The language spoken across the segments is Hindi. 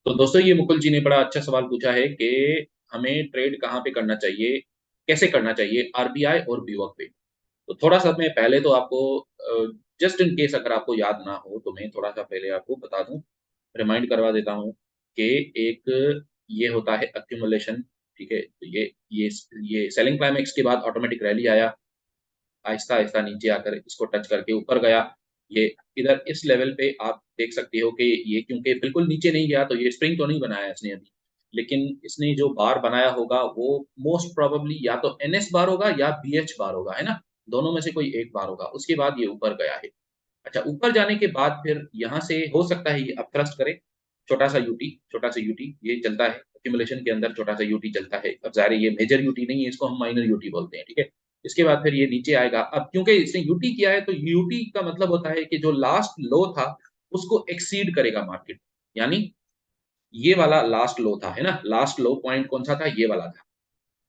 तो दोस्तों ये मुकुल जी ने बड़ा अच्छा सवाल पूछा है कि हमें ट्रेड कहाँ पे करना चाहिए, कैसे करना चाहिए आरबीआई और बीओक पे। तो थोड़ा-सा मैं पहले तो आपको जस्ट इन केस अगर आपको याद ना हो तो मैं थोड़ा-सा पहले आपको बता दूँ, रिमाइंड करवा देता हूँ कि एक ये होता है एक्यूमुलेशन, ठीक है? तो ये सेलिंग क्लाइमेक्स के बाद ऑटोमेटिक रैली आया, आहिस्ता-आहिस्ता नीचे आकर इसको टच करके ऊपर गया। ये इधर इस लेवल पे आप देख सकते हो कि ये क्योंकि बिल्कुल नीचे नहीं गया, तो ये स्प्रिंग तो नहीं बनाया इसने अभी। लेकिन इसने जो बार बनाया होगा, वो मोस्ट प्रोबेबली या तो एनएस बार होगा या बीएच बार होगा, है ना? दोनों में से कोई एक बार होगा। उसके बाद ये ऊपर गया है। अच्छा, ऊपर जाने के बाद फिर यहाँ से हो सकता है ये अपथ्रस्ट करे, छोटा-सा यूटी ये चलता है, एक्यूमुलेशन के अंदर छोटा-सा यूटी चलता है। अब ज़ाहिर है ये मेजर यूटी नहीं है, इसको हम माइनर यूटी बोलते हैं, ठीक है? इसके बाद फिर ये नीचे आएगा। अब क्योंकि इसने यूटी किया है, तो यूटी का मतलब होता है कि जो लास्ट लो था, उसको एक्सीड करेगा मार्केट। यानी ये वाला लास्ट लो था, है ना? लास्ट लो पॉइंट कौन-सा था? ये वाला था।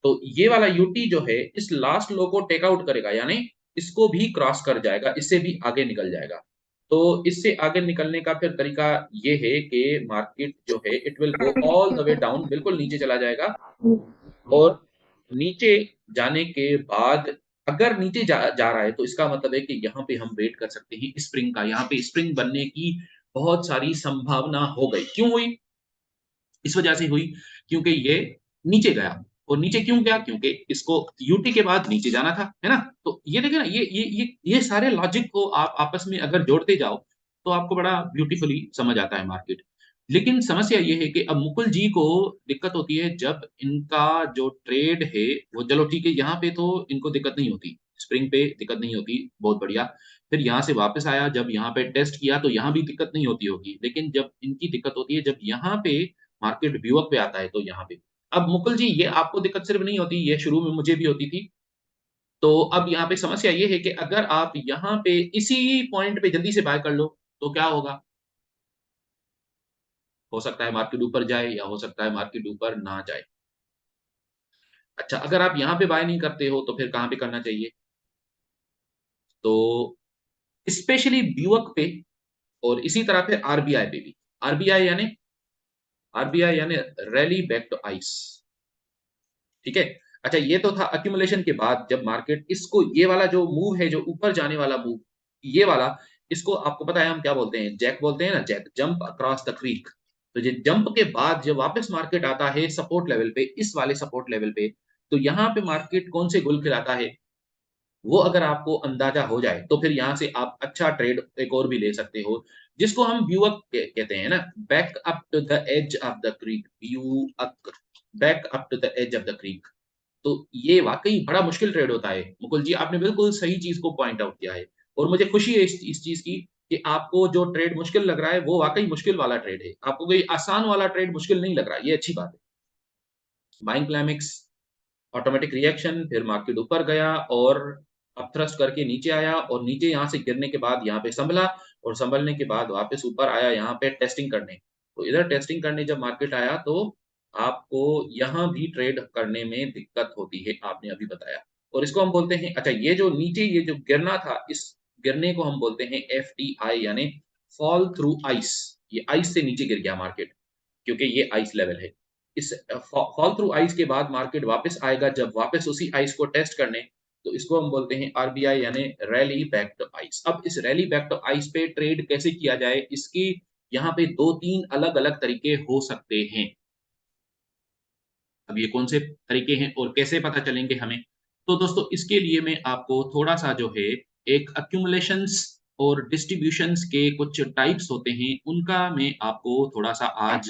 तो ये वाला यूटी जो है, इस लास्ट लो को टेक आउट करेगा, यानी इसको भी क्रॉस कर जाएगा, इससे भी आगे निकल जाएगा। तो इससे आगे निकलने का फिर तरीका ये है कि मार्केट जो है it will go all the way down, बिल्कुल नीचे चला जाएगा और नीचे जाने के बाद अगर नीचे जा रहा है तो इसका मतलब है कि यहाँ पे हम वेट कर सकते हैं स्प्रिंग का। यहाँ पे स्प्रिंग बनने की बहुत सारी संभावना हो गई। क्यों हुई? इस वजह से हुई क्योंकि ये नीचे गया और नीचे क्यों गया? क्योंकि इसको यूटी के बाद नीचे जाना था, है ना? तो ये देखिए ना ये सारे लॉजिक को आप आपस में अगर जोड़ते जाओ, तो आपको बड़ा ब्यूटीफुली समझ आता है मार्केट। लेकिन समस्या ये है कि अब मुकुल जी को दिक्कत होती है जब इनका जो ट्रेड है वो चलो ठीक है, यहाँ पे तो इनको दिक्कत नहीं होती, स्प्रिंग पे दिक्कत नहीं होती, बहुत बढ़िया। फिर यहाँ से वापस आया, जब यहाँ पे टेस्ट किया तो यहाँ भी दिक्कत नहीं होती होगी। लेकिन जब इनकी दिक्कत होती है जब यहाँ पे मार्केट व्यूअप पे आता है तो यहाँ पे। अब मुकुल जी ये आपको दिक्कत सिर्फ नहीं होती, ये शुरू में मुझे भी होती थी। तो अब यहाँ पे समस्या ये है कि अगर आप यहाँ पे इसी पॉइंट पे जल्दी से बाय कर लो, तो क्या होगा? हो सकता है मार्केट ऊपर जाए या हो सकता है मार्केट ऊपर ना जाए। अच्छा, अगर आप यहाँ पे बाय नहीं करते हो, तो फिर कहाँ पे करना चाहिए? तो स्पेशली व्यूअप पे और इसी तरह फिर आरबीआई पे भी। आरबीआई यानी आरबीआई यानी रैली बैक टू आइस। ठीक है? अच्छा, ये तो था एक्यूमुलेशन के बाद जब मार्केट इसको ये वाला जो मूव है, जो ऊपर जाने वाला मूव, ये वाला इसको आपको पता है हम क्या बोलते हैं? जैक बोलते हैं ना, Jack, jump across the creek. तो ये जंप के बाद जब वापस मार्केट आता है सपोर्ट लेवल पे, इस वाले सपोर्ट लेवल पे, तो यहाँ पे मार्केट कौन से गुल खिलाता है? वो अगर आपको अंदाजा हो जाए, तो फिर यहाँ से आप अच्छा ट्रेड एक और भी ले सकते हो, जिसको हम व्यू अप कहते हैं ना, back up to the edge of the creek, view up, back up to the edge of the creek. तो ये वाक़ई बड़ा मुश्किल ट्रेड होता है। मुकुल जी, आपने बिल्कुल सही चीज़ को पॉइंट आउट किया है और मुझे खुशी है इस चीज़ की कि आपको जो ट्रेड मुश्किल लग रहा है, वो वाक़ई मुश्किल वाला ट्रेड है। आपको कोई आसान वाला ट्रेड मुश्किल नहीं लग रहा है, ये अच्छी बात है। बाइंग क्लाइमेक्स, ऑटोमैटिक रिएक्शन, फिर मार्केट ऊपर गया और अपथ्रस्ट करके नीचे आया और नीचे यहाँ से गिरने के बाद यहाँ पे सँभला और सँभलने के बाद वापस ऊपर आया यहाँ पे टेस्टिंग करने। तो इधर टेस्टिंग करने जब मार्केट आया तो आपको यहाँ भी ट्रेड करने में दिक्कत होती है, आपने अभी बताया। और इसको हम बोलते हैं, अच्छा, ये जो नीचे ये जो गिरना था, इस गिरने को हम बोलते हैं एफटीआई यानी फॉल थ्रू आइस। ये आइस से नीचे गिर गया मार्केट, क्योंकि ये आइस लेवल है। इस फॉल थ्रू आइस के बाद मार्केट वापस आएगा, जब वापस उसी आइस को टेस्ट करने, तो इसको हम बोलते हैं आरबीआई यानी रैली बैक टू आइस। अब इस रैली बैक टू आइस पे ट्रेड कैसे किया जाए, इसकी यहाँ पे 2-3 अलग-अलग तरीके हो सकते हैं। अब ये कौन से तरीके हैं और कैसे पता चलेंगे हमें? तो दोस्तों इसके लिए मैं आपको थोड़ा-सा जो है एक एक्यूमुलेशंस और डिस्ट्रीब्यूशंस के कुछ टाइप्स होते हैं, उनका मैं आपको थोड़ा-सा आज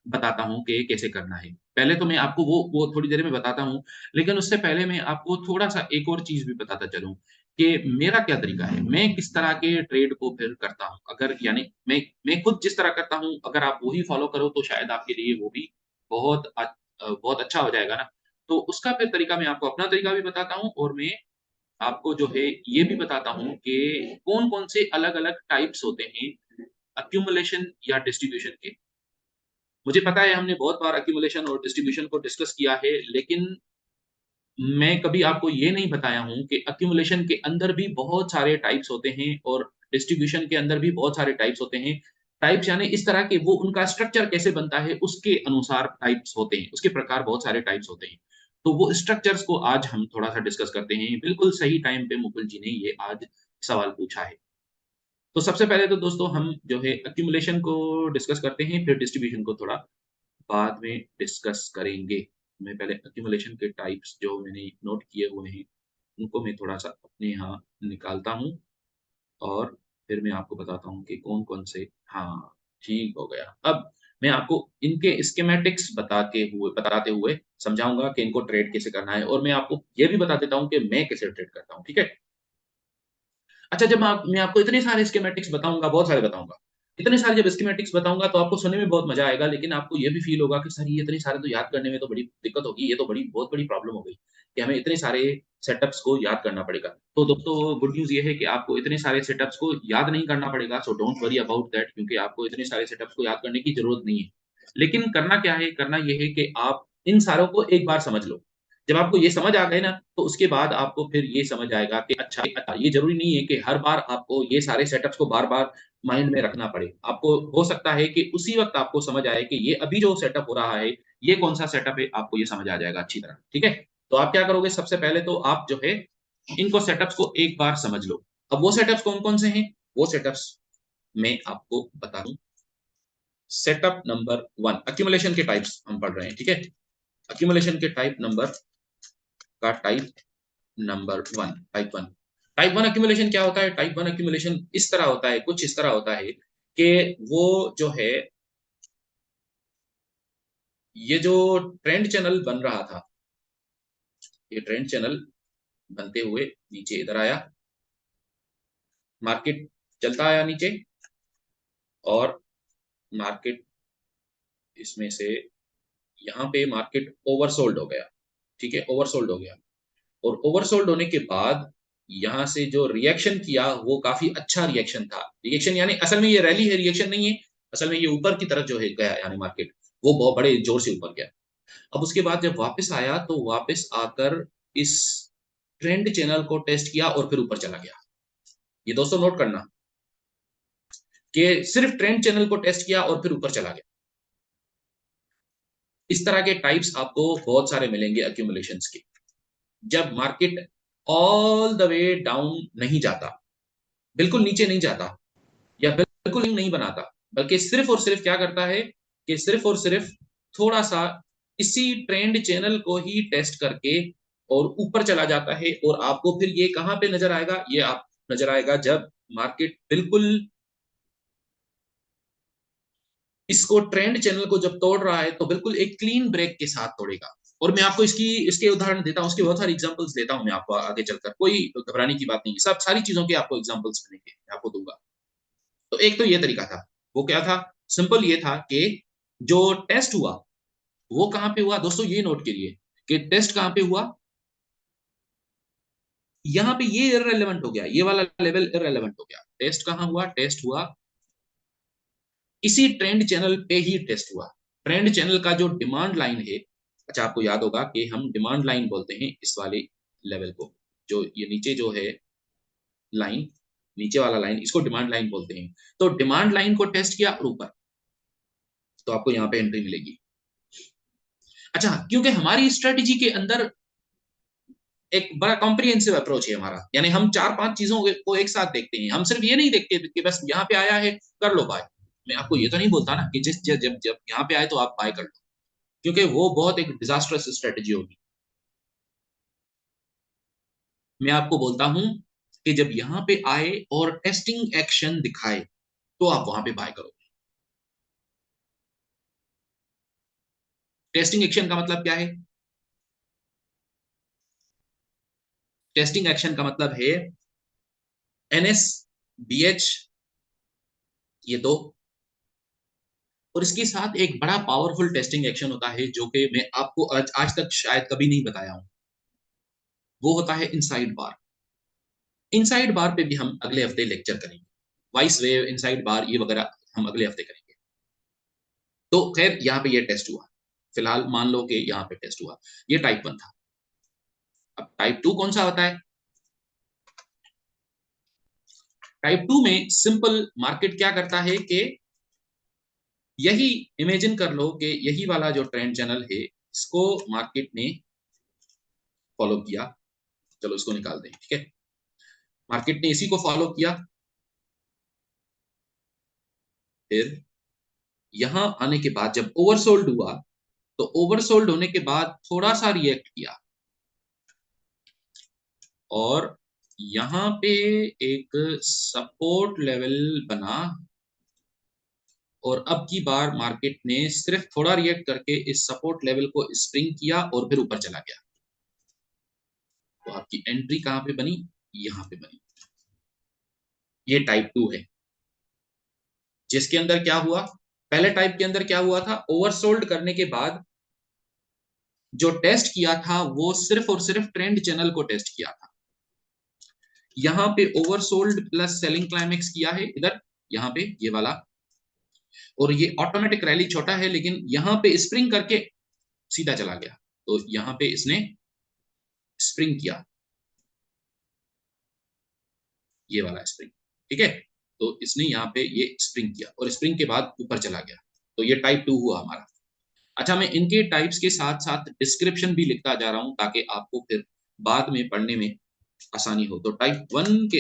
बताता हूँ कि कैसे करना है। पहले तो मैं आपको वो थोड़ी देर में बताता हूँ, लेकिन उससे पहले मैं आपको थोड़ा-सा एक और चीज़ भी बताता चलूँ कि मेरा क्या तरीका है, मैं किस तरह के ट्रेड को फिर करता हूँ। अगर यानी मैं खुद जिस तरह करता हूँ, अगर आप वही फॉलो करो तो शायद आपके लिए वो भी बहुत बहुत अच्छा हो जाएगा ना। तो उसका फिर तरीका मैं आपको अपना तरीका भी बताता हूँ और मैं आपको जो है ये भी बताता हूँ कि कौन-कौन से अलग-अलग टाइप्स होते हैं एक्यूमुलेशन या डिस्ट्रीब्यूशन के। मुझे पता है हमने बहुत बार एक्यूमुलेशन और डिस्ट्रीब्यूशन को डिस्कस किया है, लेकिन मैं कभी आपको ये नहीं बताया हूँ कि एक्यूमुलेशन के अंदर भी बहुत सारे टाइप्स होते हैं और डिस्ट्रीब्यूशन के अंदर भी बहुत सारे टाइप्स होते हैं, टाइप्स यानी इस तरह के वो उनका स्ट्रक्चर कैसे बनता है उसके अनुसार टाइप्स होते हैं, उसके प्रकार बहुत सारे टाइप्स होते हैं। तो वो स्ट्रक्चर्स को आज हम थोड़ा-सा डिस्कस करते हैं। बिल्कुल सही टाइम पे मुकुल जी ने ये आज सवाल पूछा है। तो सबसे पहले तो दोस्तों हम जो है एक्यूमुलेशन को डिस्कस करते हैं, फिर डिस्ट्रीब्यूशन को थोड़ा बाद में डिस्कस करेंगे। मैं पहले एक्यूमुलेशन के टाइप्स जो मैंने नोट किए हुए हैं, उनको मैं थोड़ा-सा अपने यहाँ निकालता हूँ और फिर मैं आपको बताता हूँ कि कौन-कौन से हाँ, ठीक हो गया। अब मैं आपको इनके स्कीमेटिक्स बताते हुए समझाऊँगा कि इनको ट्रेड कैसे करना है और मैं आपको ये भी बता देता हूँ कि मैं कैसे ट्रेड करता हूँ, ठीक है? अच्छा जब मैं आपको इतने सारे स्कीमेटिक्स बताऊँगा, बहुत सारे बताऊँगा। इतने सारे जब स्कीमेटिक्स बताऊँगा तो आपको सुनने में बहुत मज़ा आएगा, लेकिन आपको ये भी फ़ील होगा कि सर ये इतने सारे तो याद करने में तो बड़ी दिक्कत होगी, ये तो बहुत बड़ी प्रॉब्लम हो गई, कि हमें इतने सारे सेटअप्स को याद करना पड़ेगा। तो दोस्तों गुड न्यूज़ ये है कि आपको इतने सारे सेटअप्स को याद नहीं करना पड़ेगा, so don't worry about that क्योंकि आपको इतने सारे सेटअप्स को याद करने की ज़रूरत नहीं है। लेकिन करना क्या है? करना ये है कि आप इन सारों को एक बार समझ लो। जब आपको ये समझ आ गए ना, तो उसके बाद आपको फिर ये समझ आएगा कि अच्छा ये ज़रूरी नहीं है कि हर बार आपको ये सारे सेटअप्स को बार-बार माइंड में रखना पड़े। आपको हो सकता है कि उसी वक़्त आपको समझ आए कि ये अभी जो सेटअप हो रहा है, ये कौन-सा सेटअप है, आपको ये समझ आ जाएगा अच्छी तरह, ठीक है? तो आप क्या करोगे सबसे पहले तो आप जो है, इनको सेटअप्स को एक बार समझ लो। अब वो सेटअप्स कौन-कौन से हैं? वो सेटअप्स मैं आपको बता दूँ। सेटअप नंबर 1 एक्यूमुलेशन के टाइप्स हम पढ़ रहे हैं, ठीक है? एक्यूमुलेशन के type number 1 type 1 type 1 accumulation क्या होता है? टाइप 1 एक्यूमुलेशन इस तरह होता है, कुछ इस तरह होता है कि वो जो है, ये जो ट्रेंड चैनल बन रहा था, ये ट्रेंड चैनल बनते हुए नीचे इधर आया, मार्केट चलता आया नीचे और मार्केट इसमें से यहाँ पे मार्केट ओवरसोल्ड हो गया, ठीक है? ओवरसोल्ड हो गया और ओवरसोल्ड होने के बाद यहाँ से जो रिएक्शन किया वो काफ़ी अच्छा रिएक्शन था। रिएक्शन यानी असल में ये रैली है, रिएक्शन नहीं है। असल में ये ऊपर की तरफ जो है गया यानी मार्केट, वो बहुत बड़े ज़ोर से ऊपर गया। अब उसके बाद जब वापस आया तो वापस आकर इस ट्रेंड चैनल को टेस्ट किया और फिर ऊपर चला गया। ये दोस्तों नोट करना कि सिर्फ ट्रेंड चैनल को टेस्ट किया और फिर ऊपर चला गया। इस तरह के टाइप्स आपको बहुत सारे मिलेंगे एक्यूमुलेशंस के। जब market all the way down नहीं जाता, बिल्कुल नीचे नहीं जाता या बिल्कुल नहीं बनाता, बल्कि सिर्फ और सिर्फ क्या करता है कि सिर्फ और सिर्फ थोड़ा-सा इसी ट्रेंड चैनल को ही टेस्ट करके और ऊपर चला जाता है और आपको फिर ये कहाँ पे नज़र आएगा? ये आप नज़र आएगा जब मार्केट बिल्कुल इसको ट्रेंड चैनल को जब तोड़ रहा है तो बिल्कुल एक क्लीन ब्रेक के साथ तोड़ेगा। और मैं आपको इसके उदाहरण देता हूँ, उसके बहुत सारे एग्जांपल्स देता हूँ मैं आपको आगे चलकर। कोई घबराने की बात नहीं है। सब सारी चीज़ों के आपको एग्जांपल्स मिलेंगे, मैं आपको दूँगा। तो एक तो ये तरीका था। वो क्या था? सिंपल ये था कि जो टेस्ट हुआ, वो कहाँ पे हुआ? दोस्तों ये नोट करिए कि टेस्ट कहाँ पे हुआ? यहाँ पे ये इर्रेलेवेंट हो गया, ये वाला लेवल इर्रेलेवेंट हो गया। टेस्ट कहाँ हुआ? टेस्ट हुआ इसी ट्रेंड चैनल पे ही टेस्ट हुआ। ट्रेंड चैनल का जो डिमांड लाइन है, अच्छा आपको याद होगा कि हम डिमांड लाइन बोलते हैं इस वाले लेवल को, जो ये नीचे जो है लाइन, नीचे वाला लाइन इसको डिमांड लाइन बोलते हैं। तो डिमांड लाइन को टेस्ट किया और ऊपर, तो आपको यहाँ पे एंट्री मिलेगी। अच्छा, क्योंकि हमारी स्ट्रेटजी के अंदर एक बड़ा कॉम्प्रिहेंसिव अप्रोच है हमारा, यानी हम 4-5 चीज़ों को एक साथ देखते हैं। हम सिर्फ ये नहीं देखते कि बस यहाँ पे आया है, कर लो बाय। मैं आपको ये तो नहीं बोलता ना कि जिस ज जब जब यहाँ पे आए तो आप बाय कर लो, क्योंकि वो बहुत एक डिज़ास्ट्रस स्ट्रेटजी होगी। मैं आपको बोलता हूँ कि जब यहाँ पे आए और टेस्टिंग एक्शन दिखाए, तो आप वहाँ पे बाय करो। टेस्टिंग एक्शन का मतलब क्या है? टेस्टिंग एक्शन का मतलब है एनएस, बीएच ये 2 और इसके साथ एक बड़ा पावरफुल टेस्टिंग एक्शन होता है जो कि मैं आपको आज आज तक शायद कभी नहीं बताया हूँ। वो होता है इनसाइड बार। इनसाइड बार पे भी हम अगले हफ्ते लेक्चर करेंगे। वाइस वेव, इनसाइड बार ये वगैरह हम अगले हफ्ते करेंगे। तो खैर यहाँ पे ये टेस्ट हुआ। फिलहाल मान लो कि यहाँ पे टेस्ट हुआ। ये टाइप 1 था। अब टाइप 2 कौन सा होता है? टाइप 2 में सिंपल मार्केट क्या करता है कि यही इमेजिन कर लो कि यही वाला जो ट्रेंड चैनल है इसको मार्केट ने फॉलो किया। चलो इसको निकाल दें, ठीक है। मार्केट ने इसी को फॉलो किया, फिर यहां आने के बाद जब ओवरसोल्ड हुआ तो ओवरसोल्ड होने के बाद थोड़ा सा रिएक्ट किया और यहां पे एक सपोर्ट लेवल बना और अब की बार मार्केट ने सिर्फ थोड़ा रिएक्ट करके इस सपोर्ट लेवल को स्प्रिंग किया और फिर ऊपर चला गया। तो आपकी एंट्री कहां पे बनी? यहां पे बनी। ये टाइप 2 है, जिसके अंदर क्या हुआ, पहले टाइप के अंदर क्या हुआ था, ओवरसोल्ड करने के बाद जो टेस्ट किया था वो सिर्फ और सिर्फ ट्रेंड चैनल को टेस्ट किया था। यहां पे ओवरसोल्ड प्लस सेलिंग क्लाइमेक्स किया है इधर, यहां पे ये वाला, और ये ऑटोमेटिक रैली छोटा है लेकिन यहां पे स्प्रिंग करके सीधा चला गया। तो यहां पे इसने स्प्रिंग किया, ये वाला स्प्रिंग, ठीक है। तो इसने यहाँ पे ये स्प्रिंग किया और स्प्रिंग के बाद ऊपर चला गया। तो ये टाइप 2 हुआ हमारा। अच्छा, मैं इनके टाइप्स के साथ साथ डिस्क्रिप्शन भी लिखता जा रहा हूं ताकि आपको फिर बाद में पढ़ने में आसानी हो। तो टाइप वन के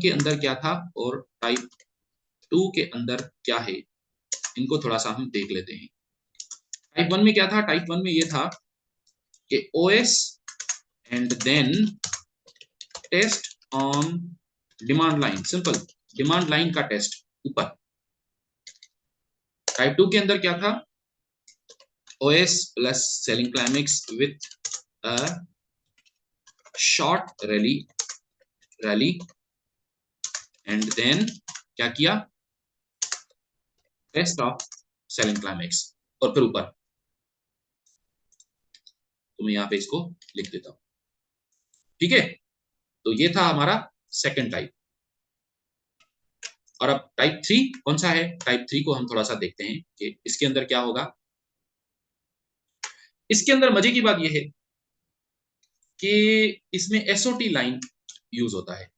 अंदर क्या था और टाइप 2 के अंदर क्या है, इनको थोड़ा सा हम देख लेते हैं। टाइप 1 में क्या था? टाइप 1 में ये था कि OS and then test on demand line, simple demand line का टेस्ट ऊपर। टाइप 2 के अंदर क्या था? OS plus selling climax with a short rally and then क्या किया? टेस्ट ऑफ सेलिंग क्लाइमेक्स और फिर ऊपर। तो मैं यहाँ पे इसको लिख देता हूं, ठीक है। तो ये था हमारा सेकंड टाइप। और अब टाइप 3 कौन सा है? टाइप 3 को हम थोड़ा सा देखते हैं कि इसके अंदर क्या होगा। इसके अंदर मजे की बात यह है कि इसमें एसओटी लाइन यूज होता है।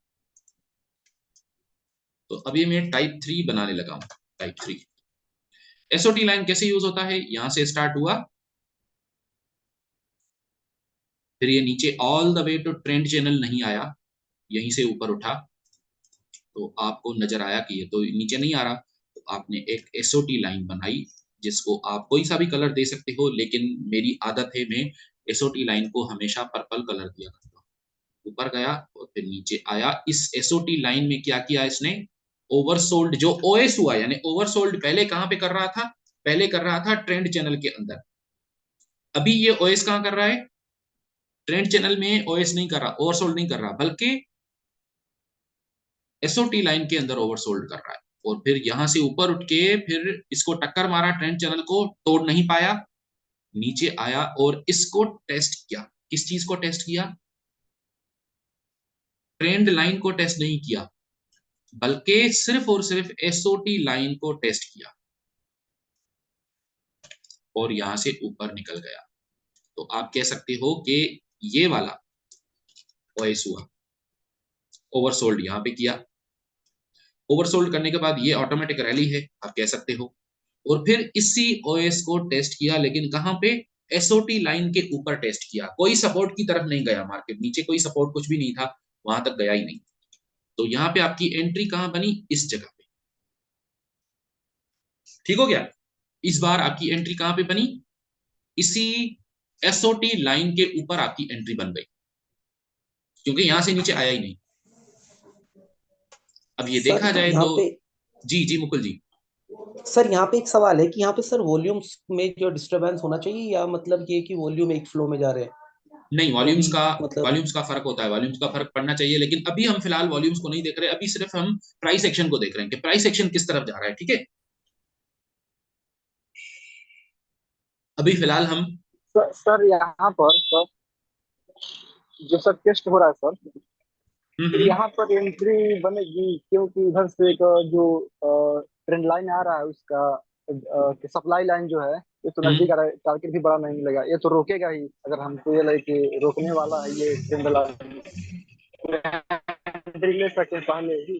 तो अभी मैं टाइप 3 बनाने लगा हूं। टाइप 3 एसओटी लाइन कैसे यूज होता है? यहां से स्टार्ट हुआ, फिर ये नीचे all the way to trend channel नहीं आया, यहीं से ऊपर उठा। तो आपको नजर आया कि ये तो नीचे नहीं आ रहा, तो आपने एक एसओटी लाइन बनाई जिसको आप कोई सा भी कलर दे सकते हो, लेकिन मेरी आदत है मैं एसओटी लाइन को हमेशा पर्पल कलर दिया करता हूँ। ऊपर गया और फिर नीचे आया। इस एसओटी लाइन में क्या किया इसने? ओवरसोल्ड जो ओएस हुआ, यानी ओवरसोल्ड पहले कहां पे कर रहा था? पहले कर रहा था ट्रेंड चैनल के अंदर। अभी ये ओएस कहां कर रहा है? ट्रेंड चैनल में ओएस नहीं कर रहा, ओवरसोल्ड नहीं कर रहा, बल्कि एसओटी लाइन के अंदर ओवरसोल्ड कर रहा है। और फिर यहां से ऊपर उठ के फिर इसको टक्कर मारा, ट्रेंड चैनल को तोड़ नहीं पाया, नीचे आया और इसको टेस्ट किया। किस चीज को टेस्ट किया? ट्रेंड लाइन को टेस्ट नहीं किया, बल्कि सिर्फ और सिर्फ एसओटी लाइन को टेस्ट किया और यहां से ऊपर निकल गया। तो आप कह सकते हो कि ये वाला ओएस हुआ, ओवरसोल्ड यहां पे किया, ओवरसोल्ड करने के बाद ये ऑटोमेटिक रैली है, आप कह सकते हो। और फिर इसी ओएस को टेस्ट किया, लेकिन कहां पे? एसओटी लाइन के ऊपर टेस्ट किया। कोई सपोर्ट की तरफ नहीं गया, मार्केट नीचे कोई सपोर्ट कुछ भी नहीं था, वहां तक गया ही नहीं। तो यहाँ पे आपकी एंट्री कहां बनी? इस जगह पे। ठीक हो गया? इस बार आपकी एंट्री कहां पे बनी? इसी एसओटी लाइन के ऊपर आपकी एंट्री बन गई, क्योंकि यहां से नीचे आया ही नहीं। अब ये सर देखा जाए यहाँ तो पे जी जी मुकुल जी। सर यहाँ पे एक सवाल है कि यहाँ पे सर वॉल्यूम्स में जो डिस्टरबेंस होना चाहिए, या मतलब ये कि वॉल्यूम एक फ्लो में जा रहे हैं नहीं, तो भी मतलब। वॉल्यूम्स का फर्क होता है, वॉल्यूम्स का फर्क पड़ना चाहिए, लेकिन अभी हम फिलहाल वॉल्यूम्स को नहीं देख रहे, अभी सिर्फ हम प्राइस एक्शन को देख रहे हैं कि प्राइस एक्शन किस तरफ जा रहा है, ठीक है। अभी फिलहाल हम सर यहाँ पर सर जो सर टेस्ट हो रहा है सर, तो हम्म। यहाँ पर एंट्री बनेगी क्योंकि इधर से एक जो ट्रेंड लाइन आ रहा है उसका सप्लाई लाइन जो है ये तो हम्म। नजदीक आ रहा है, टारगेट भी बड़ा नहीं मिलेगा, ये तो रोकेगा ही। अगर हमको ये लगे कि रोकने वाला है ये ट्रेंड लाइन, एंट्री ले सकते हैं पहले ही।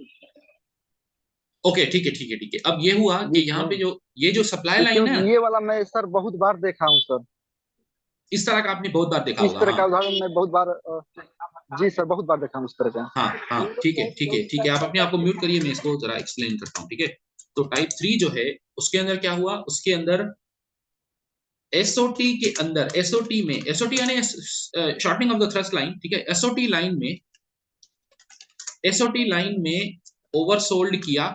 ओके, ठीक है, ठीक है, ठीक है। अब ये हुआ कि यहाँ पे जो ये जो सप्लाई लाइन है क्योंकि ना, ये वाला मैं सर बहुत बार देखा हूँ सर। इस तरह का आपने बहुत बार देखा इस होगा। तरह हाँ, का उदाहरण मैं बहुत बार जी सर बहुत बार देखा हूँ इस तरह का। हाँ, हाँ, ठीक है, ठीक है, ठीक है। आप अपने आप को म्यूट करिए, मैं इसको जरा एक्सप्लेन करता हूँ, ठीक है। तो टाइप 3 जो है उसके अंदर क्या हुआ, उसके अंदर एसओटी के अंदर, एसओटी में, एसओटी यानी shortening of the thrust line, ठीक है। एसओटी लाइन में ओवरसोल्ड किया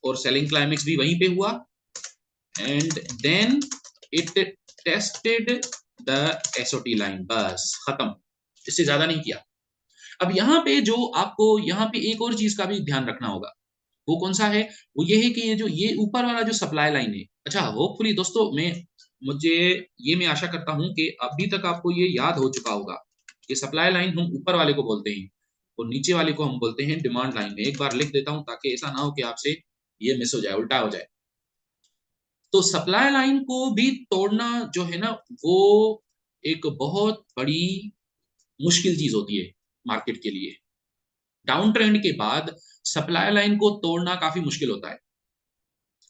और सेलिंग क्लाइमेक्स भी वहीं पे हुआ, and then it tested the SOT line, बस खत्म, इससे ज्यादा नहीं किया। अब यहाँ पे जो आपको यहाँ पे एक और चीज का भी ध्यान रखना होगा, वो कौन सा है, वो ये है कि ये जो ये ऊपर वाला जो सप्लाई लाइन है, अच्छा होपफुली दोस्तों, मुझे ये मैं आशा करता हूं कि अभी तक आपको ये याद हो चुका होगा कि सप्लाई लाइन हम ऊपर वाले को बोलते हैं और नीचे वाले को हम बोलते हैं डिमांड लाइन। में एक बार लिख देता हूं ताकि ऐसा ना हो कि आपसे ये मिस हो जाए, उल्टा हो जाए। तो सप्लाई लाइन को भी तोड़ना जो है ना, वो एक बहुत बड़ी मुश्किल चीज होती है मार्केट के लिए। डाउन ट्रेंड के बाद सप्लाई लाइन को तोड़ना काफी मुश्किल होता है,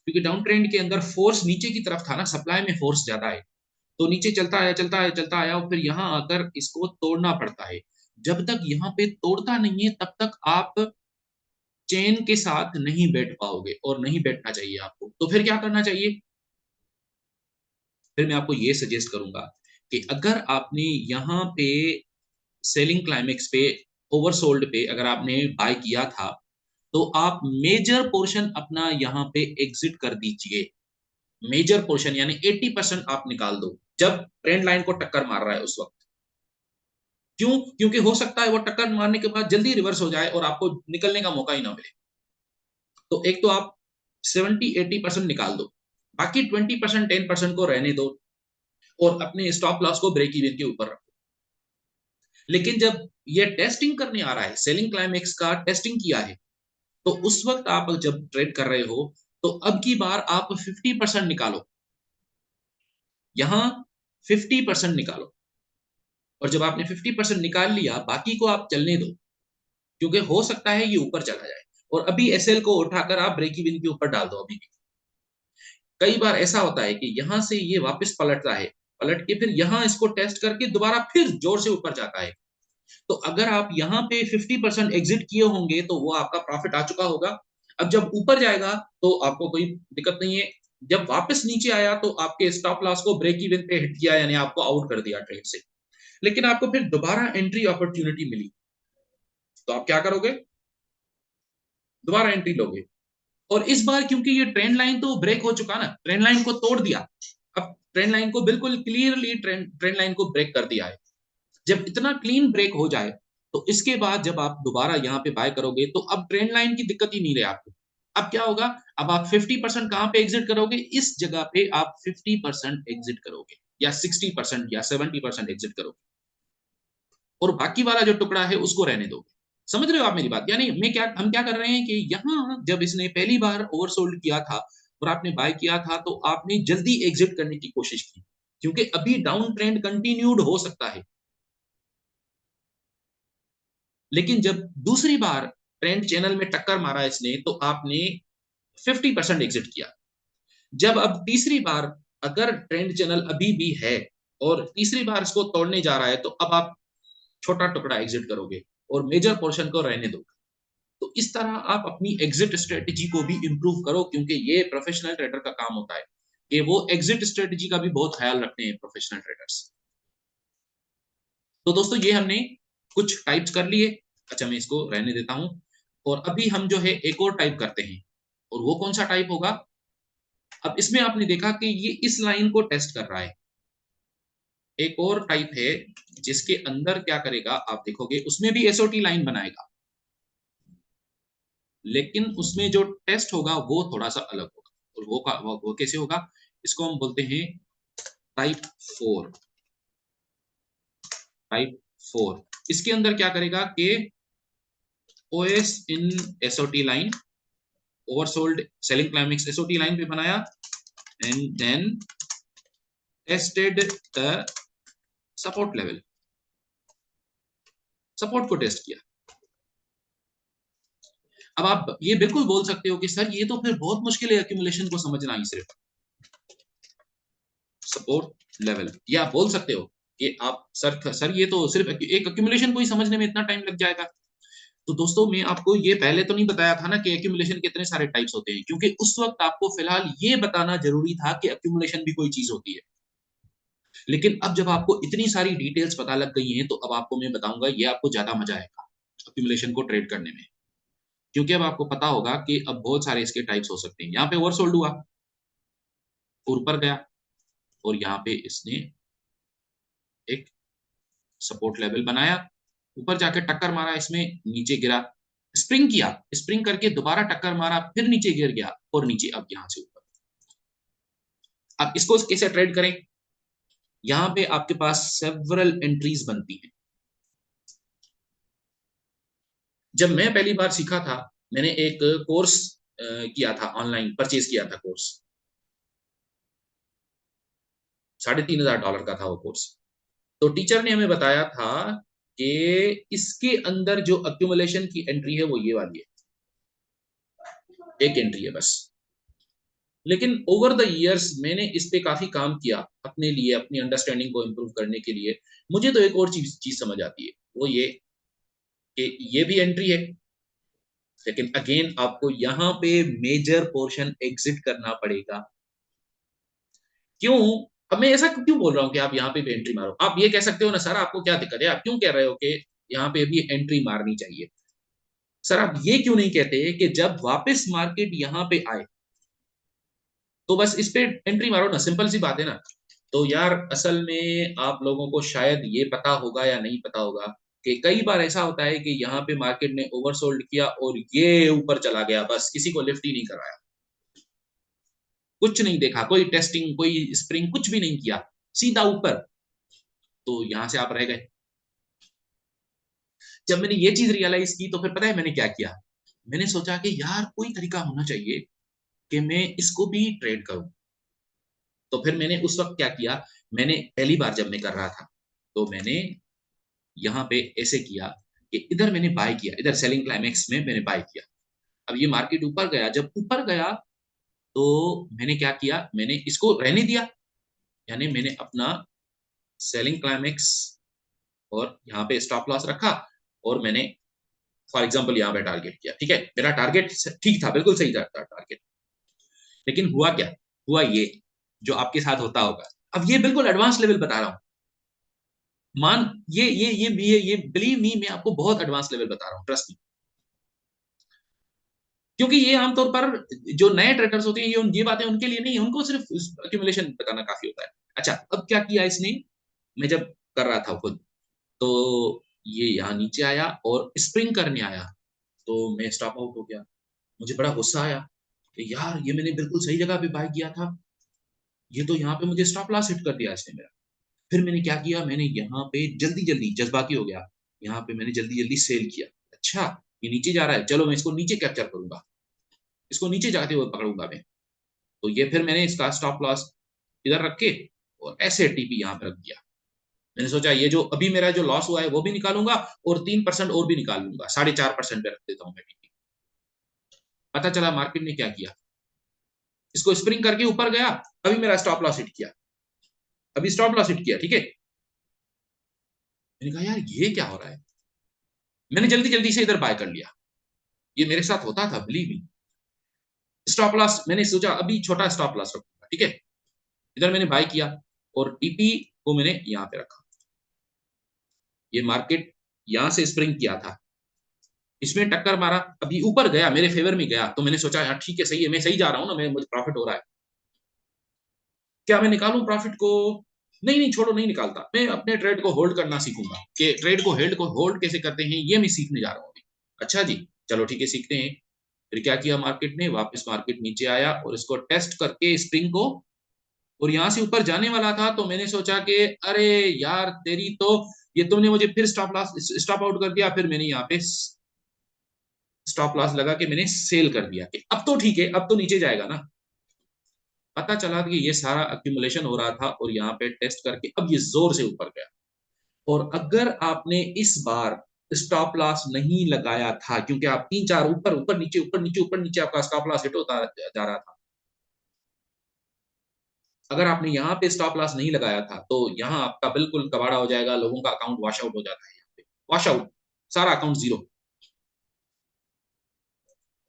क्योंकि डाउन ट्रेंड के अंदर फोर्स नीचे की तरफ था ना, सप्लाई में फोर्स ज्यादा है, तो नीचे चलता आया, चलता आया, चलता आया, और फिर यहाँ आकर इसको तोड़ना पड़ता है। जब तक यहाँ पे तोड़ता नहीं है तब तक आप चेन के साथ नहीं बैठ पाओगे, और नहीं बैठना चाहिए आपको। तो फिर क्या करना चाहिए, फिर मैं आपको ये सजेस्ट करूंगा कि अगर आपने यहाँ पे सेलिंग क्लाइमेक्स पे, ओवरसोल्ड पे अगर आपने बाय किया था, तो आप मेजर पोर्शन अपना यहाँ पे एग्जिट कर दीजिए। मेजर पोर्शन यानी 80% आप निकाल दो जब ट्रेंड लाइन को टक्कर मार रहा है उस वक्त। क्यों? क्योंकि हो सकता है वो टक्कर मारने के बाद जल्दी रिवर्स हो जाए और आपको निकलने का मौका ही ना मिले। तो एक तो आप 70-80% निकाल दो, बाकी 20% 10% को रहने दो, और अपने स्टॉप लॉस को ब्रेक इवन के ऊपर रखो। लेकिन जब ये टेस्टिंग करने आ रहा है, सेलिंग क्लाइमेक्स का टेस्टिंग किया है, तो उस वक्त आप जब ट्रेड कर रहे हो, तो अब की बार आप 50% निकालो, यहां 50% निकालो, और जब आपने 50% निकाल लिया, बाकी को आप चलने दो, क्योंकि हो सकता है ये ऊपर चला जाए, और अभी एसएल को उठाकर आप ब्रेक इवन के ऊपर डाल दो अभी भी। कई बार ऐसा होता है कि यहां से ये वापस पलटता है, पलट के फिर यहां इसको टेस्ट करके दोबारा फिर जोर से ऊपर जाता है। तो अगर आप यहाँ पे 50% एग्जिट किए होंगे तो वो आपका प्रॉफिट आ चुका होगा। अब जब ऊपर जाएगा तो आपको कोई दिक्कत नहीं है, जब वापस नीचे आया तो आपके स्टॉप लॉस को ब्रेक इवन पे हिट किया, यानी आपको आउट कर दिया ट्रेड से। लेकिन आपको फिर दोबारा एंट्री अपॉर्चुनिटी मिली, तो आप क्या करोगे, दोबारा एंट्री लोगे। और इस बार क्योंकि ये ट्रेंड लाइन तो ब्रेक हो चुका ना, ट्रेंड लाइन को तोड़ दिया, अब ट्रेंड लाइन को बिल्कुल क्लियरली ट्रेंड लाइन को ब्रेक कर दिया है। जब इतना क्लीन ब्रेक हो जाए, तो इसके बाद जब आप दोबारा यहाँ पे बाय करोगे, तो अब ट्रेंड लाइन की दिक्कत ही नहीं रहे आपको। अब क्या होगा, अब आप 50% कहां पे एग्जिट करोगे, इस जगह पे आप 50% एग्जिट करोगे, या 60% या 70% एग्जिट करोगे, और बाकी वाला जो टुकड़ा है उसको रहने दोगे। समझ रहे हो आप मेरी बात? यानी हम क्या कर रहे हैं कि यहाँ जब इसने पहली बार ओवरसोल्ड किया था और आपने बाय किया था, तो आपने जल्दी एग्जिट करने की कोशिश की, क्योंकि अभी डाउन ट्रेंड कंटिन्यूड हो सकता है। लेकिन जब दूसरी बार ट्रेंड चैनल में टक्कर मारा इसने, तो आपने 50% एग्जिट किया। जब अब तीसरी बार अगर ट्रेंड चैनल अभी भी है और तीसरी बार इसको तोड़ने जा रहा है, तो अब आप छोटा टुकड़ा एग्जिट करोगे और मेजर पोर्शन को रहने दोगे। तो इस तरह आप अपनी एग्जिट स्ट्रेटेजी को भी इंप्रूव करो, क्योंकि ये प्रोफेशनल ट्रेडर का काम होता है कि वो एग्जिट स्ट्रेटेजी का भी बहुत ख्याल रखते हैं प्रोफेशनल ट्रेडर्स। तो दोस्तों ये हमने कुछ टाइप्स कर लिए। अच्छा मैं इसको रहने देता हूं, और अभी हम जो है एक और टाइप करते हैं, और वो कौन सा टाइप होगा, अब इसमें आपने देखा कि ये इस लाइन को टेस्ट कर रहा है। एक और टाइप है जिसके अंदर क्या करेगा, आप देखोगे उसमें भी एसओटी लाइन बनाएगा, लेकिन उसमें जो टेस्ट होगा वो थोड़ा सा अलग होगा, और वो कैसे होगा, इसको हम बोलते हैं टाइप 4। टाइप 4 इसके अंदर क्या करेगा कि OS in SOT line, oversold selling climax SOT line पे बनाया, and then tested the support level, support को टेस्ट किया। अब आप ये बिल्कुल बोल सकते हो कि सर ये तो फिर बहुत मुश्किल है एक्यूमुलेशन को समझना ही सिर्फ सपोर्ट लेवल, या आप बोल सकते हो कि आप सर ये तो सिर्फ एक एक्यूमुलेशन को ही समझने में इतना टाइम लग जाएगा। तो दोस्तों मैं आपको ये पहले तो नहीं बताया था ना कि एक्यूमुलेशन के इतने सारे टाइप्स होते हैं, क्योंकि उस वक्त आपको फिलहाल ये बताना जरूरी था कि एक्यूमुलेशन भी कोई चीज होती है। लेकिन अब जब आपको इतनी सारी डिटेल्स पता लग गई हैं तो अब आपको मैं बताऊंगा, ये आपको ज्यादा मजा आएगा एक्यूमुलेशन को ट्रेड करने में, क्योंकि अब आपको पता होगा कि अब बहुत सारे इसके टाइप्स हो सकते हैं। यहाँ पे ओवरसोल्ड हुआ और ऊपर गया, और यहाँ पे इसने एक सपोर्ट लेवल बनाया, ऊपर जाके टक्कर मारा, इसमें नीचे गिरा, स्प्रिंग किया, स्प्रिंग करके दोबारा टक्कर मारा, फिर नीचे गिर गया और नीचे अब यहाँ से ऊपर। अब इसको कैसे ट्रेड करें? यहाँ पे आपके पास सेवरल एंट्रीज बनती हैं। जब मैं पहली बार सीखा था, मैंने एक कोर्स किया था, ऑनलाइन परचेज किया था कोर्स, $3,500 का था वो कोर्स। तो टीचर ने हमें बताया था कि इसके अंदर जो अक्यूमुलेशन की एंट्री है वो ये वाली है, एक एंट्री है बस। लेकिन ओवर द इयर्स मैंने इस पे काफी काम किया अपने लिए, अपनी अंडरस्टैंडिंग को इम्प्रूव करने के लिए। मुझे तो एक और चीज समझ आती है, वो ये कि ये भी एंट्री है, लेकिन अगेन आपको यहाँ पे मेजर पोर्शन एग्जिट करना पड़ेगा। क्यों? अब मैं ऐसा क्यों बोल रहा हूँ कि आप यहाँ पे भी एंट्री मारो? आप ये कह सकते हो ना सर आपको क्या दिक्कत है, आप क्यों कह रहे हो कि यहाँ पे भी एंट्री मारनी चाहिए? सर आप ये क्यों नहीं कहते कि जब वापस मार्केट यहाँ पे आए तो बस इस पे एंट्री मारो ना, सिंपल सी बात है ना। तो यार असल में आप लोगों को शायद ये पता होगा या नहीं पता होगा कि कई बार ऐसा होता है कि यहाँ पे मार्केट ने ओवरसोल्ड किया और ये ऊपर चला गया, बस किसी को लिफ्ट ही नहीं कराया, कुछ नहीं देखा, कोई टेस्टिंग कोई स्प्रिंग कुछ भी नहीं किया, सीधा ऊपर। तो यहां से आप रह गए। जब मैंने ये चीज रियलाइज की तो फिर पता है मैंने क्या किया? मैंने सोचा कि यार कोई तरीका होना चाहिए कि मैं इसको भी ट्रेड करूं। तो फिर मैंने उस वक्त क्या किया, मैंने पहली बार जब मैं कर रहा था तो मैंने यहाँ पे ऐसे किया कि इधर मैंने बाय किया, इधर सेलिंग क्लाइमेक्स में मैंने बाय किया। अब ये मार्केट ऊपर गया, जब ऊपर गया तो मैंने क्या किया, मैंने इसको रहने दिया, यानी मैंने अपना सेलिंग क्लाइमेक्स और यहाँ पे स्टॉप लॉस रखा, और मैंने फॉर एग्जांपल यहाँ पे टारगेट किया। ठीक है, मेरा टारगेट ठीक था, बिल्कुल सही था टारगेट। लेकिन हुआ क्या? हुआ ये जो आपके साथ होता होगा। अब ये बिल्कुल एडवांस लेवल बता रहा हूँ, मान ये बिलीव मी, मैं आपको बहुत एडवांस लेवल बता रहा हूँ, ट्रस्ट मी। क्योंकि ये आमतौर पर जो नए ट्रेडर्स होते हैं ये बातें उनके लिए नहीं, उनको सिर्फ एक्यूमुलेशन बताना काफी होता है। अच्छा, अब क्या किया इसने, मैं जब कर रहा था खुद, तो ये यहाँ नीचे आया और स्प्रिंग करने आया, तो मैं स्टॉप आउट हो गया। मुझे बड़ा गुस्सा आया कि यार ये मैंने बिल्कुल सही जगह पे बाय किया था, ये तो यहाँ पे मुझे स्टॉप लॉस हिट कर दिया इसने मेरा। फिर मैंने क्या किया, मैंने यहाँ पे जल्दी जल्दी जज्बाती हो गया, यहाँ पे मैंने जल्दी जल्दी सेल किया। अच्छा, ये नीचे जा रहा है, चलो मैं इसको नीचे कैप्चर करूंगा, इसको नीचे जाते हुए पकड़ूंगा मैं। तो ये फिर मैंने इसका स्टॉप लॉस इधर रख के और ऐसे टीपी यहाँ पे रख दिया। मैंने सोचा ये जो अभी मेरा जो लॉस हुआ है वो भी निकालूंगा और 3% और भी निकाल लूंगा, 4.5% पे रख देता हूँ मैं टीपी। पता चला मार्केट ने क्या किया, इसको स्प्रिंग करके ऊपर गया, अभी मेरा स्टॉप लॉस हिट किया, अभी स्टॉप लॉस हिट किया। ठीक है, मैंने कहा यार ये क्या हो रहा है, मैंने जल्दी जल्दी से इधर बाय कर लिया। ये मेरे साथ होता था, बिलीव मी। स्टॉप लॉस मैंने सोचा अभी छोटा स्टॉप लॉस रखूंगा। ठीक है, इधर मैंने बाय किया और टीपी को मैंने यहाँ पे रखा। ये मार्केट यहां से स्प्रिंग किया था, इसमें टक्कर मारा, अभी ऊपर गया, मेरे फेवर में गया, तो मैंने सोचा यार ठीक है, सही है, मैं सही जा रहा हूँ ना, मैं मुझे प्रॉफिट हो रहा है, क्या मैं निकालूं प्रॉफिट को? नहीं नहीं छोड़ो, नहीं निकालता, मैं अपने ट्रेड को होल्ड करना सीखूंगा, कि ट्रेड को होल्ड कैसे करते हैं ये मैं सीखने जा रहा हूँ अभी। अच्छा जी, चलो ठीक है, सीखते हैं। फिर क्या किया मार्केट ने, वापस मार्केट नीचे आया और इसको टेस्ट करके स्प्रिंग को, और यहां से ऊपर जाने वाला था, तो मैंने सोचा कि अरे यार तेरी तो, ये तुमने मुझे फिर स्टॉप आउट कर दिया। फिर मैंने यहाँ पे स्टॉप लॉस लगा के मैंने सेल कर दिया कि अब तो ठीक है, अब तो नीचे जाएगा ना। पता चला कि ये सारा अक्यूमुलेशन हो रहा था और यहाँ पे टेस्ट करके अब ये जोर से ऊपर गया। और अगर आपने इस बार स्टॉप लॉस नहीं लगाया था, क्योंकि आप 3-4 ऊपर ऊपर नीचे ऊपर नीचे ऊपर नीचे आपका स्टॉप लॉस हिट होता जा रहा था। अगर आपने यहाँ पे स्टॉप लॉस नहीं लगाया था, तो यहाँ आपका बिल्कुल कबाड़ा हो जाएगा, लोगों का अकाउंट वॉश आउट हो जाता है यहाँ पे, वॉश आउट, सारा अकाउंट जीरो।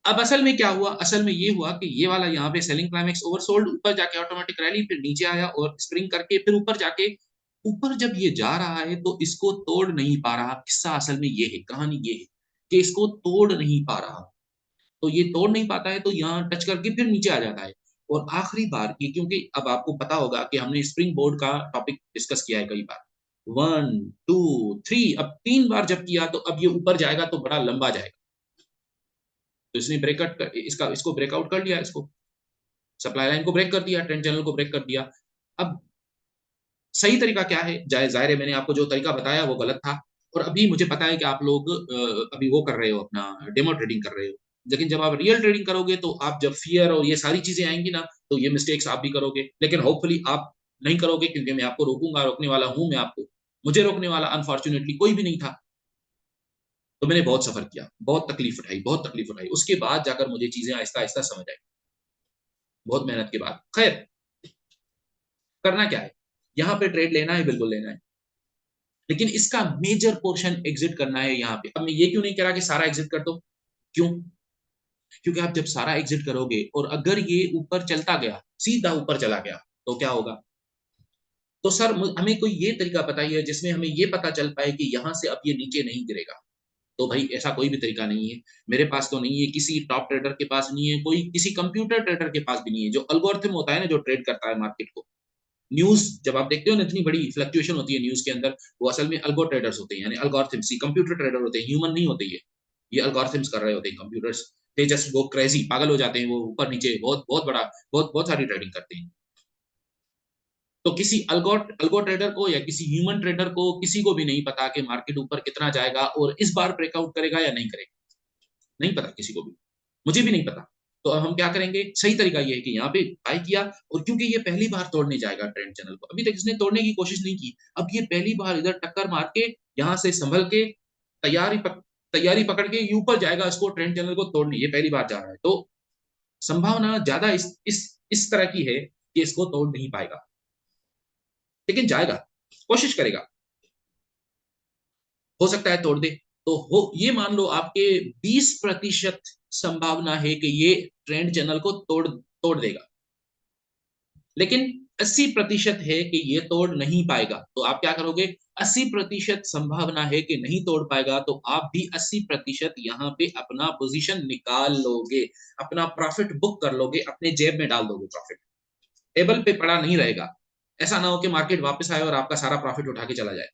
अब असल में क्या हुआ? असल में ये हुआ कि ये वाला यहाँ पे सेलिंग क्लाइमेक्स ओवरसोल्ड, ऊपर जाके ऑटोमेटिक रैली, फिर नीचे आया और स्प्रिंग करके फिर ऊपर जाके, ऊपर जब ये जा रहा है तो इसको तोड़ नहीं पा रहा। किस्सा असल में ये है, कहानी ये है कि इसको तोड़ नहीं पा रहा। तो ये तोड़ नहीं पाता है तो यहाँ टच करके फिर नीचे आ जाता है। और आखिरी बार ये, क्योंकि अब आपको पता होगा कि हमने स्प्रिंग बोर्ड का टॉपिक डिस्कस किया है कई बार, 1 2 3, अब 3 बार जब किया तो अब ये ऊपर जाएगा तो बड़ा लंबा जाएगा। तो इसने ब्रेकआउट इसको ब्रेकआउट कर लिया, इसको सप्लाई लाइन को ब्रेक कर दिया, ट्रेंड चैनल को ब्रेक कर दिया। अब सही तरीका क्या है? जाहिर है मैंने आपको जो तरीका बताया वो गलत था, और अभी मुझे पता है कि आप लोग अभी वो कर रहे हो, अपना डेमो ट्रेडिंग कर रहे हो। लेकिन जब आप रियल ट्रेडिंग करोगे तो आप जब फियर और ये सारी चीजें आएंगी ना, तो ये मिस्टेक्स आप भी करोगे। लेकिन होपफुली आप नहीं करोगे, क्योंकि मैं आपको रोकूंगा, रोकने वाला हूं मैं आपको। मुझे रोकने वाला अनफॉर्चुनेटली कोई भी नहीं था। तो मैंने बहुत सफर किया, बहुत तकलीफ उठाई, बहुत तकलीफ उठाई, उसके बाद जाकर मुझे चीजें आहिस्ता आहिस्ता समझ आई, बहुत मेहनत के बाद। खैर, करना क्या है? यहाँ पे ट्रेड लेना है, बिल्कुल लेना है, लेकिन इसका मेजर पोर्शन एग्जिट करना है यहाँ पे। अब मैं ये क्यों नहीं कह रहा कि सारा एग्जिट कर दो? क्यों? क्योंकि आप जब सारा एग्जिट करोगे और अगर ये ऊपर चलता गया, सीधा ऊपर चला गया, तो क्या होगा? तो सर हमें कोई ये तरीका बताइए जिसमें हमें ये पता चल पाए कि यहाँ से अब ये नीचे नहीं गिरेगा। तो भाई ऐसा कोई भी तरीका नहीं है, मेरे पास तो नहीं है, किसी टॉप ट्रेडर के पास नहीं है, कोई किसी कंप्यूटर ट्रेडर के पास भी नहीं है। जो अल्गोरिथम होता है ना, जो ट्रेड करता है मार्केट को, न्यूज जब आप देखते हो ना, इतनी बड़ी फ्लक्चुएशन होती है न्यूज के अंदर, वो असल में अल्गो ट्रेडर्स होते हैं, यानी अल्गोरिथम्स ही कंप्यूटर ट्रेडर होते हैं, ह्यूमन नहीं होते ये अल्गोरिथम्स कर रहे होते हैं computers. They just go crazy, पागल हो जाते हैं वो, ऊपर नीचे बहुत बहुत बड़ा, बहुत बहुत सारी ट्रेडिंग करते हैं। तो किसी अल्गो ट्रेडर को या किसी ह्यूमन ट्रेडर को, किसी को भी नहीं पता कि मार्केट ऊपर कितना जाएगा और इस बार ब्रेकआउट करेगा या नहीं करेगा, नहीं पता किसी को भी, मुझे भी नहीं पता। तो अब हम क्या करेंगे? सही तरीका ये है कि यहाँ पे बाय किया, और क्योंकि ये पहली बार तोड़ने जाएगा ट्रेंड चैनल को, अभी तक इसने तोड़ने की कोशिश नहीं की, अब ये पहली बार इधर टक्कर मार के यहाँ से संभल के तैयारी पक, तैयारी पकड़ के ये ऊपर जाएगा, इसको ट्रेंड चैनल को तोड़ने ये पहली बार जा रहा है। तो संभावना ज्यादा इस तरह की है कि इसको तोड़ नहीं पाएगा, लेकिन जाएगा, कोशिश करेगा, हो सकता है तोड़ दे। तो हो ये मान लो आपके 20% संभावना है कि ये ट्रेंड चैनल को तोड़ तोड़ देगा, लेकिन 80% है कि ये तोड़ नहीं पाएगा। तो आप क्या करोगे? 80% संभावना है कि नहीं तोड़ पाएगा, तो आप भी 80% यहाँ पे अपना पोजीशन निकाल लोगे, अपना प्रॉफिट बुक कर लोगे, अपने जेब में डाल दोगे, प्रॉफिट टेबल पे पड़ा नहीं रहेगा। ऐसा ना हो कि मार्केट वापस आए और आपका सारा प्रॉफिट उठा के चला जाए।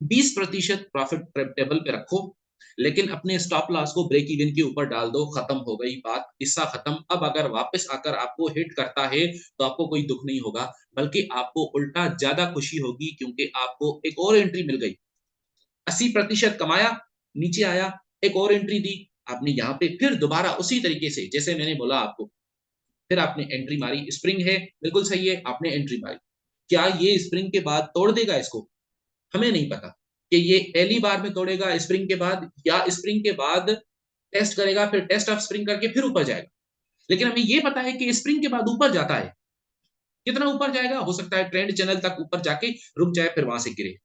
20% प्रॉफिट टेबल पे रखो, लेकिन अपने स्टॉप लॉस को ब्रेक इवन के ऊपर डाल दो, खत्म हो गई बात, किस्सा खत्म। अब अगर वापस आकर आपको हिट करता है तो आपको कोई दुख नहीं होगा, बल्कि आपको उल्टा ज्यादा खुशी होगी, क्योंकि आपको एक और एंट्री मिल गई। 80% कमाया, नीचे आया, एक और एंट्री दी आपने यहाँ पे, फिर दोबारा उसी तरीके से जैसे मैंने बोला आपको, फिर आपने एंट्री मारी, स्प्रिंग है, बिल्कुल सही है, आपने एंट्री मारी। क्या ये स्प्रिंग के बाद तोड़ देगा इसको? हमें नहीं पता कि ये पहली बार में तोड़ेगा स्प्रिंग के बाद, या स्प्रिंग के बाद टेस्ट करेगा, फिर टेस्ट ऑफ स्प्रिंग करके फिर ऊपर जाएगा। लेकिन हमें ये पता है कि स्प्रिंग के बाद ऊपर जाता है। कितना ऊपर जाएगा? हो सकता है ट्रेंड चैनल तक ऊपर जाके रुक जाए, फिर वहां से गिरे।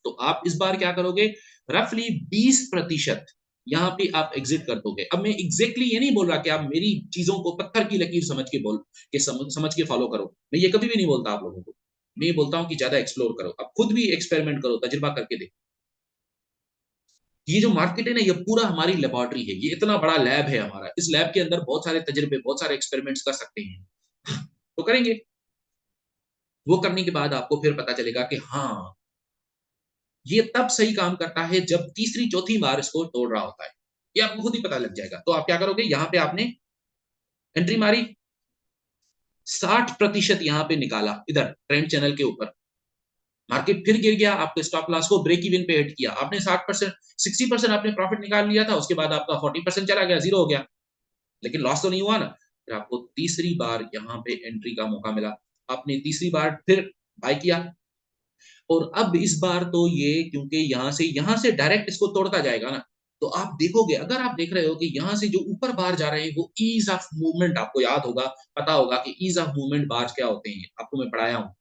तो आप इस बार क्या करोगे? रफली 20% यहाँ पे आप एग्जिट कर दोगे। अब मैं एग्जैक्टली ये नहीं बोल रहा कि आप मेरी चीजों को पत्थर की लकीर समझ के समझ के फॉलो करो, मैं ये कभी भी नहीं बोलता आप लोगों को। मैं ये बोलता हूँ कि ज्यादा एक्सप्लोर करो, अब खुद भी एक्सपेरिमेंट करो, तजुर्बा करके देखो। ये जो मार्केट है ना, ये पूरा हमारी लेबोरेटरी है, ये इतना बड़ा लैब है हमारा, इस लैब के अंदर बहुत सारे तजुर्बे, बहुत सारे एक्सपेरिमेंट्स कर सकते हैं। तो करेंगे, वो करने के बाद आपको फिर पता चलेगा कि हाँ, ये तब सही काम करता है जब तीसरी चौथी बार इसको तोड़ रहा होता है, ये आपको खुद ही पता लग जाएगा। तो आप क्या करोगे? यहाँ पे आपने एंट्री मारी, 60% यहाँ पे निकाला, इधर ट्रेंड चैनल के ऊपर, मार्केट फिर गिर गया, आपके स्टॉप लॉस को ब्रेक इवन पे हिट किया, आपने 60%, 60% आपने प्रॉफिट निकाल लिया था, उसके बाद आपका 40% चला गया, जीरो हो गया, लेकिन लॉस तो नहीं हुआ ना। फिर आपको तीसरी बार यहाँ पे एंट्री का मौका मिला, आपने तीसरी बार फिर बाय किया, और अब इस बार तो ये क्योंकि यहाँ से डायरेक्ट इसको तोड़ता जाएगा ना, तो आप देखोगे, अगर आप देख रहे हो कि यहाँ से जो ऊपर बार जा रहे हैं वो ईज ऑफ मूवमेंट, आपको याद होगा, पता होगा कि ईज ऑफ मूवमेंट बार्स क्या होते हैं, आपको मैं पढ़ाया हूँ।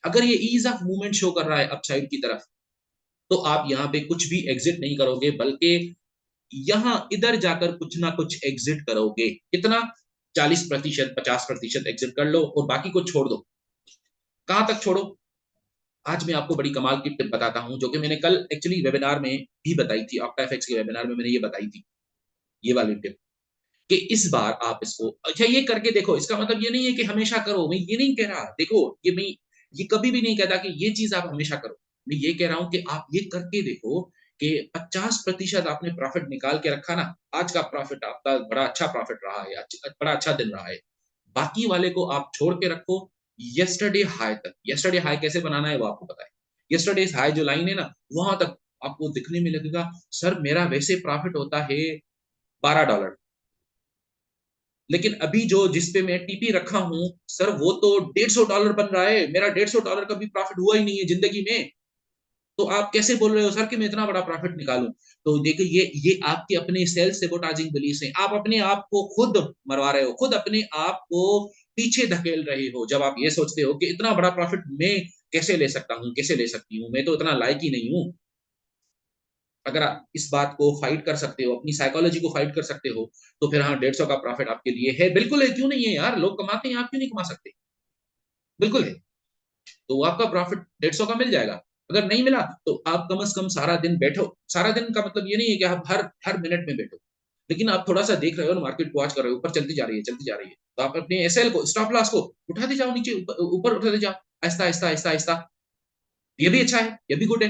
अगर ये ईज ऑफ मूवमेंट शो कर रहा है अपसाइड की तरफ, तो आप यहाँ पे कुछ भी एग्जिट नहीं करोगे, बल्कि यहाँ इधर जाकर कुछ ना कुछ एग्जिट करोगे। कितना? 40%, 50% एग्जिट कर लो और बाकी को छोड़ दो। कहां तक छोड़ो? आज मैं आपको बड़ी कमाल की टिप बताता हूं, जो कि मैंने कल एक्चुअली वेबिनार में भी बताई थी, ऑक्टाफेक्स के वेबिनार में मैंने ये बताई थी, ये वाली टिप, कि इस बार आप इसको अच्छा ये करके देखो। इसका मतलब ये नहीं है कि हमेशा करो, मैं ये नहीं कह रहा, देखो ये कभी भी नहीं कहता कि ये चीज आप हमेशा करो। मैं ये कह रहा हूं कि आप ये करके देखो कि 50% आपने प्रॉफिट निकाल के रखा ना, आज का प्रॉफिट आपका बड़ा अच्छा प्रॉफिट रहा है, बड़ा अच्छा दिन रहा है। बाकी वाले को आप छोड़ के रखो यस्टरडे हाई तक। यस्टरडे हाई कैसे बनाना है वो आपको पता है। यस्टरडे हाई जो लाइन है ना, वहां तक आपको दिखने में लगेगा सर मेरा वैसे प्रॉफिट होता है $12, लेकिन अभी जो जिस पे मैं टीपी रखा हूं सर, वो तो $150 बन रहा है, मेरा $150 का भी प्रॉफिट हुआ ही नहीं है जिंदगी में। तो आप कैसे बोल रहे हो सर कि मैं इतना बड़ा प्रॉफिट निकालूं? तो देखिए ये आपके अपने सेल्फ सेबोटाजिंग बिलीफ है। आप अपने आप को खुद मरवा रहे हो, खुद अपने आप को पीछे धकेल रहे हो, जब आप ये सोचते हो कि इतना बड़ा प्रॉफिट मैं कैसे ले सकता हूँ, कैसे ले सकती हूँ, मैं तो इतना लायक ही नहीं हूँ। अगर आप इस बात को फाइट कर सकते हो, अपनी साइकोलॉजी को फाइट कर सकते हो, तो फिर हाँ 150 का प्रॉफिट आपके लिए है, बिल्कुल है, क्यों नहीं है यार, लोग कमाते हैं, आप क्यों नहीं कमा सकते? बिल्कुल है। तो वो आपका प्रॉफिट 150 का मिल जाएगा। अगर नहीं मिला तो आप कम से कम सारा दिन बैठो। सारा दिन का मतलब ये नहीं है कि आप हर हर मिनट में बैठो, लेकिन आप थोड़ा सा देख रहे हो ना, मार्केट को वॉच कर रहे हो, ऊपर चलती जा रही है, चलती जा रही है, तो आप अपने एसएल को, स्टॉप लॉस को उठाते जाओ नीचे, ऊपर ऊपर उठाते जाओ, आहिस्ता आहिस्ता आहिस्ता आहिस्ता। ये भी अच्छा है, ये भी गुड है।